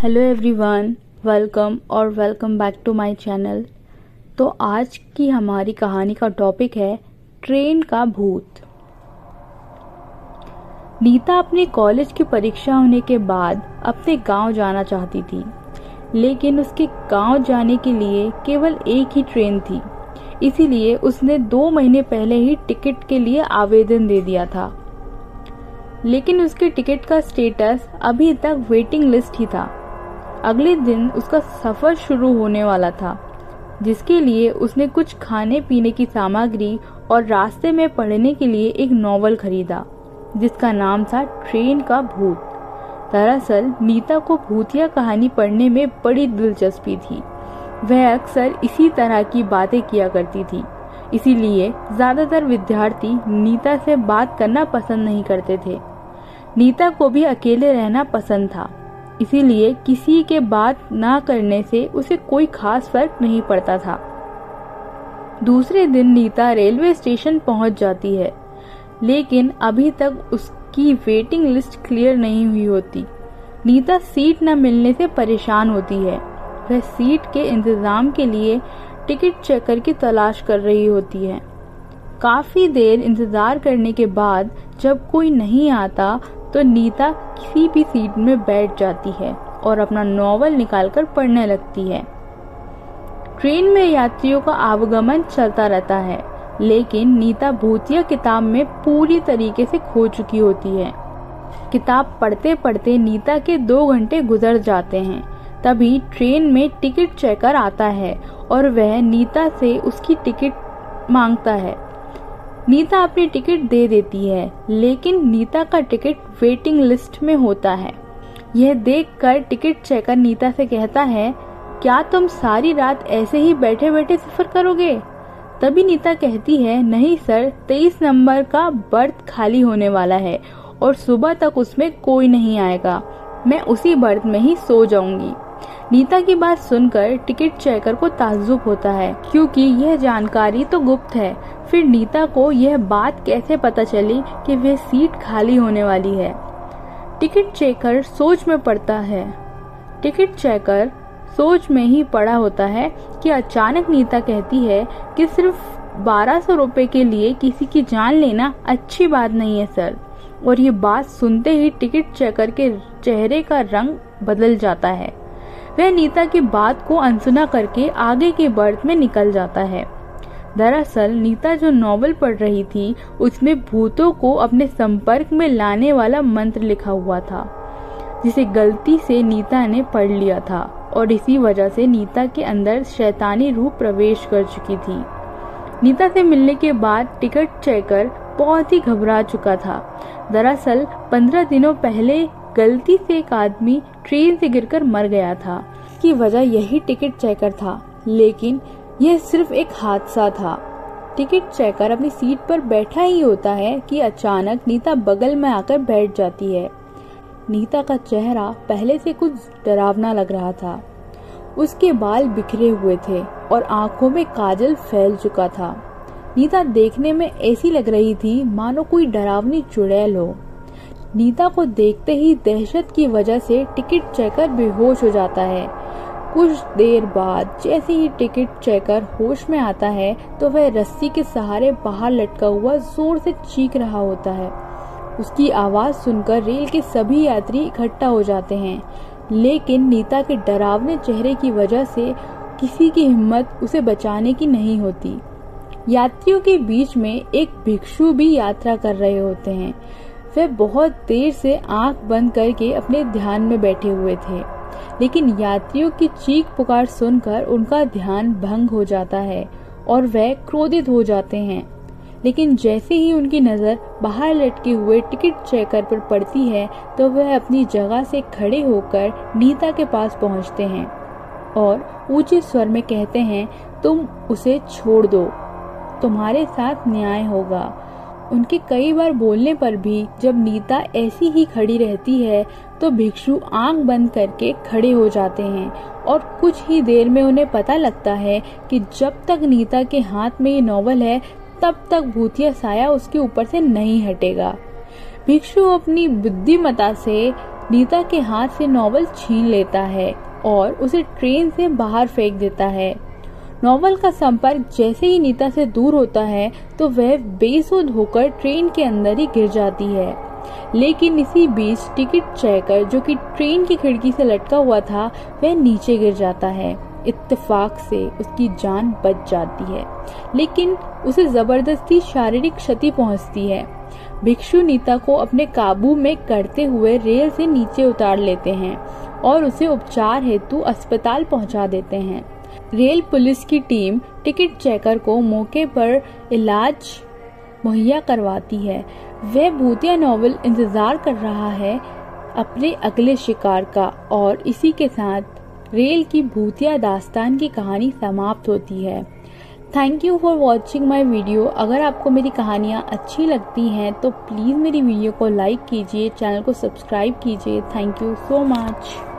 Hello everyone, welcome back to my channel. तो आज की हमारी कहानी का टॉपिक है ट्रेन का भूत। नीता अपनी कॉलेज की परीक्षा होने के बाद अपने गांव जाना चाहती थी, लेकिन उसके गांव जाने के लिए केवल एक ही ट्रेन थी। इसीलिए उसने 2 महीने पहले ही टिकट के लिए आवेदन दे दिया था, लेकिन उसके टिकट का स्टेटस अभी तक वेटिंग लिस्ट ही था। अगले दिन उसका सफर शुरू होने वाला था, जिसके लिए उसने कुछ खाने पीने की सामग्री और रास्ते में पढ़ने के लिए एक नॉवल खरीदा, जिसका नाम था ट्रेन का भूत। दरअसल नीता को भूतिया कहानी पढ़ने में बड़ी दिलचस्पी थी। वह अक्सर इसी तरह की बातें किया करती थी, इसीलिए ज्यादातर विद्यार्थी नीता से बात करना पसंद नहीं करते थे। नीता को भी अकेले रहना पसंद था, इसीलिए किसी के बात ना करने से उसे कोई खास फर्क नहीं पड़ता था। दूसरे दिन नीता रेलवे स्टेशन पहुंच जाती है, लेकिन अभी तक उसकी वेटिंग लिस्ट क्लियर नहीं हुई होती। नीता सीट न मिलने से परेशान होती है। वह सीट के इंतजाम के लिए टिकट चेकर की तलाश कर रही होती है। काफी देर इंतजार करने के बाद जब कोई नहीं आता तो नीता किसी भी सीट में बैठ जाती है और अपना नॉवल निकालकर पढ़ने लगती है। ट्रेन में यात्रियों का आवागमन चलता रहता है, लेकिन नीता भूतिया किताब में पूरी तरीके से खो चुकी होती है। किताब पढ़ते पढ़ते नीता के 2 घंटे गुजर जाते हैं। तभी ट्रेन में टिकट चेकर आता है और वह नीता से उसकी टिकट मांगता है। नीता अपनी टिकट दे देती है, लेकिन नीता का टिकट वेटिंग लिस्ट में होता है। यह देखकर टिकट चेकर नीता से कहता है, क्या तुम सारी रात ऐसे ही बैठे बैठे सफर करोगे? तभी नीता कहती है, नहीं सर, 23 नंबर का बर्थ खाली होने वाला है और सुबह तक उसमें कोई नहीं आएगा। मैं उसी बर्थ में ही सो जाऊंगी। नीता की बात सुनकर टिकट चेकर को ताज्जुब होता है, क्योंकि यह जानकारी तो गुप्त है। फिर नीता को यह बात कैसे पता चली कि वह सीट खाली होने वाली है? टिकट चेकर सोच में पड़ता है। टिकट चेकर सोच में ही पड़ा होता है कि अचानक नीता कहती है कि सिर्फ 1200 रुपए के लिए किसी की जान लेना अच्छी बात नहीं है सर। और ये बात सुनते ही टिकट चेकर के चेहरे का रंग बदल जाता है। वह नीता की बात को अनसुना करके आगे के बर्थ में निकल जाता है। दरअसल नीता जो नॉवल पढ़ रही थी, उसमें भूतों को अपने संपर्क में लाने वाला मंत्र लिखा हुआ था, जिसे गलती से नीता ने पढ़ लिया था और इसी वजह से नीता के अंदर शैतानी रूह प्रवेश कर चुकी थी। नीता से मिलने के बाद टिकट चेकर बहुत ही घबरा चुका था। दरअसल 15 दिनों पहले गलती से एक आदमी ट्रेन से गिरकर मर गया था। इसकी वजह यही टिकट चेकर था, लेकिन यह सिर्फ एक हादसा था। टिकट चेकर अपनी सीट पर बैठा ही होता है कि अचानक नीता बगल में आकर बैठ जाती है। नीता का चेहरा पहले से कुछ डरावना लग रहा था। उसके बाल बिखरे हुए थे और आंखों में काजल फैल चुका था। नीता देखने में ऐसी लग रही थी मानो कोई डरावनी चुड़ैल हो। नीता को देखते ही दहशत की वजह से टिकट चेकर बेहोश हो जाता है। कुछ देर बाद जैसे ही टिकट चेकर होश में आता है तो वह रस्सी के सहारे बाहर लटका हुआ जोर से चीख रहा होता है। उसकी आवाज सुनकर रेल के सभी यात्री इकट्ठा हो जाते हैं, लेकिन नीता के डरावने चेहरे की वजह से किसी की हिम्मत उसे बचाने की नहीं होती। यात्रियों के बीच में एक भिक्षु भी यात्रा कर रहे होते हैं। वे बहुत देर से आंख बंद करके अपने ध्यान में बैठे हुए थे, लेकिन यात्रियों की चीख पुकार सुनकर उनका ध्यान भंग हो जाता है और वह क्रोधित हो जाते हैं। लेकिन जैसे ही उनकी नजर बाहर लटके हुए टिकट चेकर पर पड़ती है तो वह अपनी जगह से खड़े होकर नीता के पास पहुंचते हैं और ऊंचे स्वर में कहते हैं, तुम उसे छोड़ दो, तुम्हारे साथ न्याय होगा। उनके कई बार बोलने पर भी जब नीता ऐसी ही खड़ी रहती है तो भिक्षु आंख बंद करके खड़े हो जाते हैं और कुछ ही देर में उन्हें पता लगता है कि जब तक नीता के हाथ में ये नॉवल है तब तक भूतिया साया उसके ऊपर से नहीं हटेगा। भिक्षु अपनी बुद्धिमत्ता से नीता के हाथ से नॉवल छीन लेता है और उसे ट्रेन से बाहर फेंक देता है। नॉवल का संपर्क जैसे ही नीता से दूर होता है तो वह बेसुध होकर ट्रेन के अंदर ही गिर जाती है। लेकिन इसी बीच टिकट चेकर जो कि ट्रेन की खिड़की से लटका हुआ था वह नीचे गिर जाता है। इत्तेफाक से उसकी जान बच जाती है, लेकिन उसे जबरदस्ती शारीरिक क्षति पहुंचती है। भिक्षु नीता को अपने काबू में करते हुए रेल से नीचे उतार लेते हैं और उसे उपचार हेतु अस्पताल पहुंचा देते हैं। रेल पुलिस की टीम टिकट चेकर को मौके पर इलाज मुहैया करवाती है। वह भूतिया नॉवल इंतजार कर रहा है अपने अगले शिकार का, और इसी के साथ रेल की भूतिया दास्तान की कहानी समाप्त होती है। Thank you for watching my video. अगर आपको मेरी कहानियाँ अच्छी लगती हैं तो प्लीज़ मेरी वीडियो को लाइक कीजिए, चैनल को सब्सक्राइब कीजिए। Thank you so much.